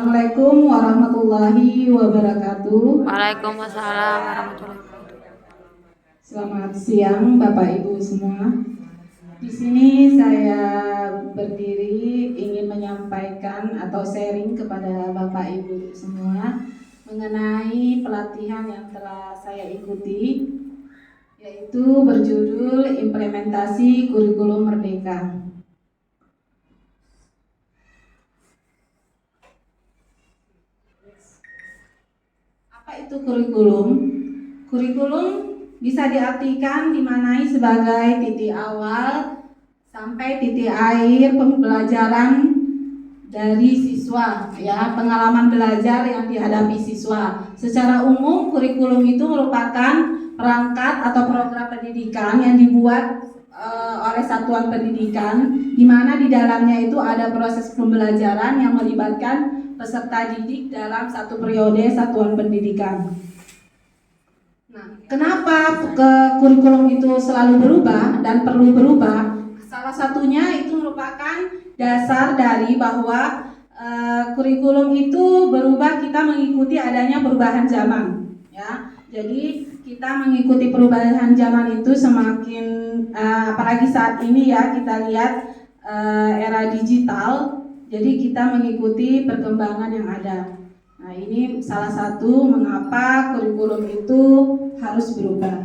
Assalamualaikum warahmatullahi wabarakatuh. Waalaikumsalam warahmatullahi wabarakatuh. Selamat siang Bapak Ibu semua. Di sini saya berdiri ingin menyampaikan atau sharing kepada Bapak Ibu semua mengenai pelatihan yang telah saya ikuti, yaitu berjudul Implementasi Kurikulum Merdeka. Apa itu kurikulum? Kurikulum bisa diartikan dimaknai sebagai titik awal sampai titik akhir pembelajaran dari siswa, ya, pengalaman belajar yang dihadapi siswa. Secara umum, kurikulum itu merupakan perangkat atau program pendidikan yang dibuat oleh satuan pendidikan, di mana di dalamnya itu ada proses pembelajaran yang melibatkan peserta didik dalam satu periode satuan pendidikan. Nah, kenapa kurikulum itu selalu berubah dan perlu berubah? Salah satunya itu merupakan dasar dari bahwa kurikulum itu berubah, kita mengikuti adanya perubahan zaman, ya. Jadi kita mengikuti perubahan zaman itu semakin apalagi saat ini, ya, kita lihat era digital. Jadi kita mengikuti perkembangan yang ada. Nah, ini salah satu mengapa kurikulum itu harus berubah.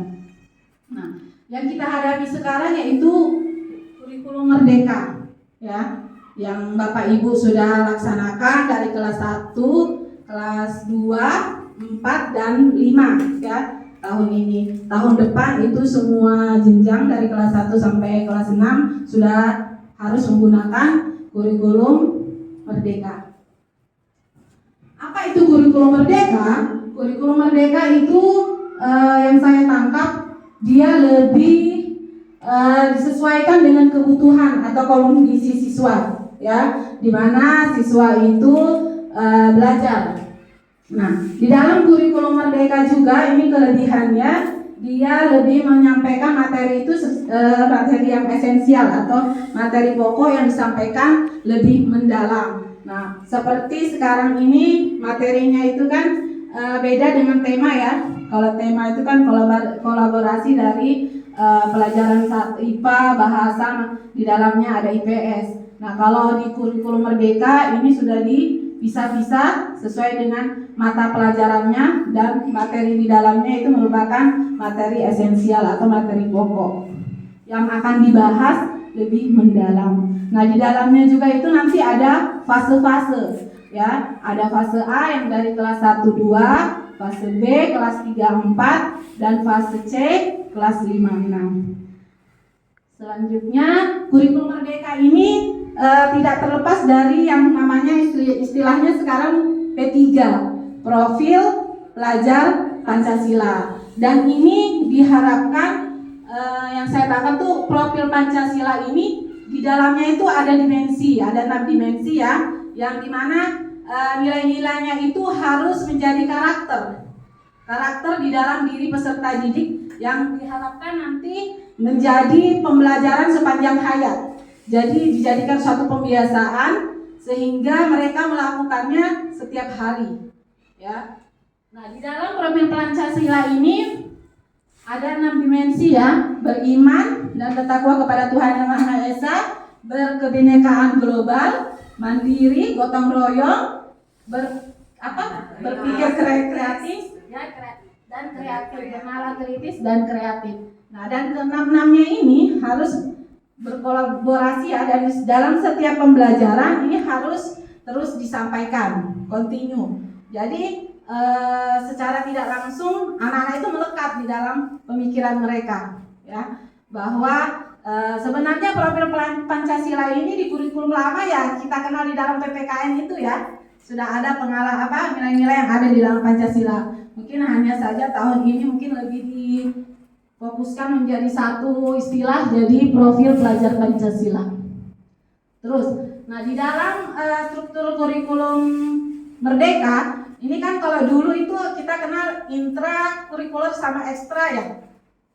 Nah, yang kita hadapi sekarang yaitu kurikulum merdeka, ya, yang Bapak Ibu sudah laksanakan dari kelas 1, kelas 2, 4 dan 5, ya, tahun ini. Tahun depan itu semua jenjang dari kelas 1 sampai kelas 6 sudah harus menggunakan kurikulum merdeka. Apa itu kurikulum merdeka? Kurikulum merdeka itu yang saya tangkap dia lebih disesuaikan dengan kebutuhan atau kondisi siswa, ya, di mana siswa itu belajar. Nah, di dalam kurikulum merdeka juga ini kelebihannya, dia lebih menyampaikan materi itu materi yang esensial atau materi pokok yang disampaikan lebih mendalam. Nah, seperti sekarang ini materinya itu kan beda dengan tema, ya. Kalau tema itu kan kolaborasi dari pelajaran IPA, bahasa, di dalamnya ada IPS. Nah, kalau di kurikulum merdeka ini sudah dipisah-pisah sesuai dengan mata pelajarannya, dan materi di dalamnya itu merupakan materi esensial atau materi pokok yang akan dibahas lebih mendalam. Nah, di dalamnya juga itu nanti ada fase-fase, ya. Ada fase A yang dari kelas 1 2, fase B kelas 3 4, dan fase C kelas 5 6. Selanjutnya, kurikulum merdeka ini tidak terlepas dari yang namanya istilahnya sekarang P3, profil pelajar Pancasila. Dan ini diharapkan yang saya tangkap tuh profil Pancasila ini di dalamnya itu ada dimensi, ada 6 dimensi, ya, yang dimana nilai-nilainya itu harus menjadi karakter di dalam diri peserta didik yang diharapkan nanti menjadi pembelajaran sepanjang hayat. Jadi dijadikan suatu pembiasaan sehingga mereka melakukannya setiap hari, ya. Nah, di dalam profil Pancasila ini ada 6 dimensi, ya: beriman dan bertakwa kepada Tuhan Yang Maha Esa, berkebinekaan global, mandiri, gotong royong, berpikir kreatif, ya, dan kreatif, bernalar kritis dan kreatif. Nah, dan ke-6-6-nya ini harus berkolaborasi, ya, dan dalam setiap pembelajaran ini harus terus disampaikan, continue. Jadi secara tidak langsung anak-anak itu melekat di dalam pemikiran mereka, ya, bahwa sebenarnya profil Pancasila ini di kurikulum lama, ya, kita kenal di dalam PPKN itu, ya, sudah ada nilai-nilai yang ada di dalam Pancasila. Mungkin hanya saja tahun ini mungkin lebih difokuskan menjadi satu istilah, jadi profil pelajar Pancasila. Terus, nah, di dalam struktur kurikulum merdeka ini kan kalau dulu itu kita kenal intra kurikuler sama ekstra, ya.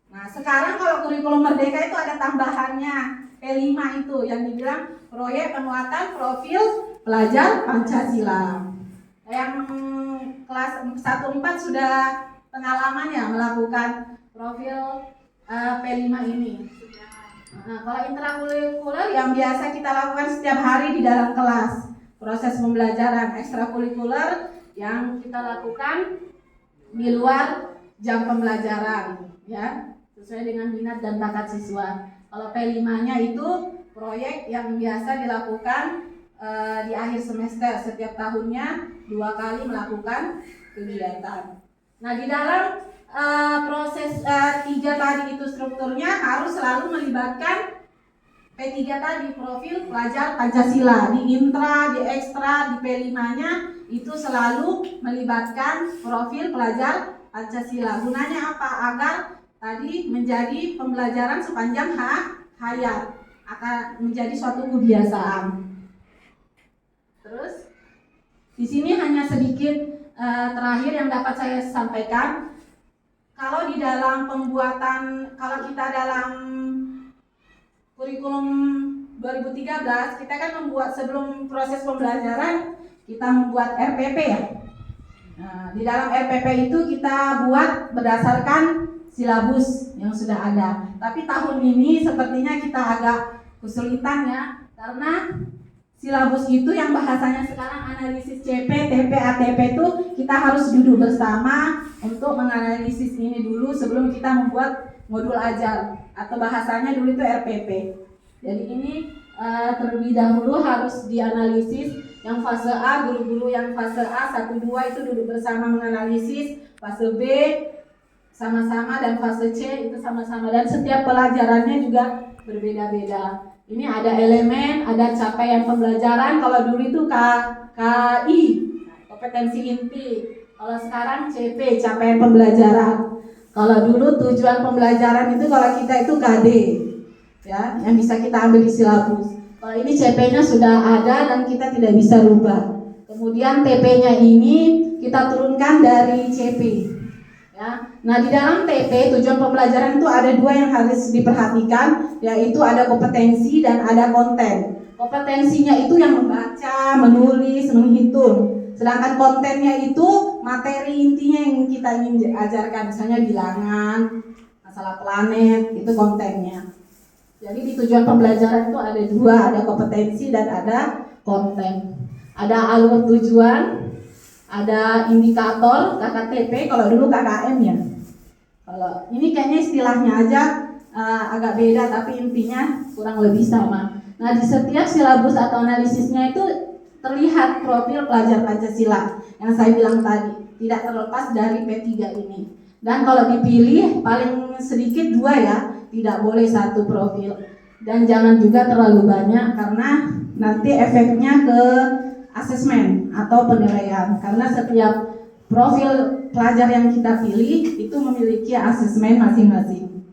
Nah, sekarang kalau kurikulum merdeka itu ada tambahannya P5 itu yang dibilang proyek penguatan profil pelajar Pancasila. Yang kelas 1-4 sudah pengalaman ya melakukan profil P5 ini. Nah, kalau intrakurikuler yang biasa kita lakukan setiap hari di dalam kelas, proses pembelajaran. Ekstrakurikuler yang kita lakukan di luar jam pembelajaran, ya, sesuai dengan minat dan bakat siswa. Kalau P5-nya itu proyek yang biasa dilakukan di akhir semester, setiap tahunnya 2 kali melakukan kegiatan. Nah, di dalam proses 3 tadi itu strukturnya harus selalu melibatkan P3 tadi, profil pelajar Pancasila. Di intra, di ekstra, di P5-nya itu selalu melibatkan profil pelajar Pancasila. Gunanya apa? Agar tadi menjadi pembelajaran sepanjang hayat, akan menjadi suatu kebiasaan. Terus di sini hanya sedikit terakhir yang dapat saya sampaikan. Kalau di dalam pembuatan, kalau kita dalam kurikulum 2013, kita kan membuat sebelum proses pembelajaran kita membuat RPP ya. Nah, di dalam RPP itu kita buat berdasarkan silabus yang sudah ada. Tapi tahun ini sepertinya kita agak kesulitan ya, karena silabus itu yang bahasanya sekarang analisis CP, TP, ATP itu kita harus duduk bersama untuk menganalisis ini dulu sebelum kita membuat modul ajar, atau bahasanya dulu itu RPP. Jadi ini terlebih dahulu harus dianalisis. Yang fase A, guru-guru yang fase A 1-2 itu duduk bersama menganalisis, fase B sama-sama, dan fase C itu sama-sama, dan setiap pelajarannya juga berbeda-beda. Ini ada elemen, ada capaian pembelajaran. Kalau dulu itu KI, kompetensi inti. Kalau sekarang CP, capaian pembelajaran. Kalau dulu tujuan pembelajaran itu, kalau kita itu KD, ya, yang bisa kita ambil di silabus. Kalau ini CP-nya sudah ada dan kita tidak bisa rubah. Kemudian TP-nya ini kita turunkan dari CP. Ya. Nah, di dalam TP tujuan pembelajaran itu ada 2 yang harus diperhatikan, yaitu ada kompetensi dan ada konten. Kompetensinya itu yang membaca, menulis, menghitung. Sedangkan kontennya itu materi intinya yang kita ingin ajarkan, misalnya bilangan, masalah planet, itu kontennya. Jadi di tujuan pembelajaran itu ada 2, ada kompetensi dan ada konten. Ada alur tujuan, ada indikator, KKTP, kalau dulu KKM ya. Kalau ini kayaknya istilahnya aja agak beda, tapi intinya kurang lebih sama. Nah, di setiap silabus atau analisisnya itu terlihat profil pelajar Pancasila yang saya bilang tadi, tidak terlepas dari P3 ini. Dan kalau dipilih paling sedikit 2 ya, tidak boleh 1 profil. Dan jangan juga terlalu banyak, karena nanti efeknya ke asesmen atau penilaian, karena setiap profil pelajar yang kita pilih itu memiliki asesmen masing-masing.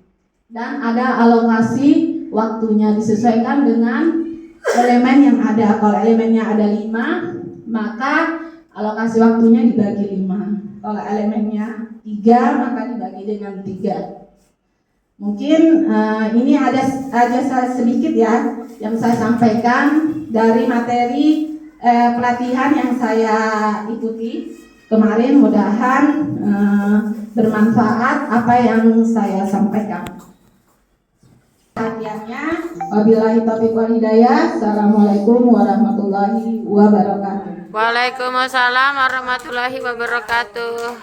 Dan ada alokasi waktunya disesuaikan dengan elemen yang ada. Kalau elemennya ada 5, maka alokasi waktunya dibagi 5. Kalau elemennya 3, maka dibagi dengan 3. Mungkin ini ada sedikit ya yang saya sampaikan dari materi pelatihan yang saya ikuti kemarin. Mudah-mudahan bermanfaat apa yang saya sampaikan. Perhatiannya, wabillahi taufiq wal hidayah. Assalamualaikum warahmatullahi wabarakatuh. Waalaikumsalam warahmatullahi wabarakatuh.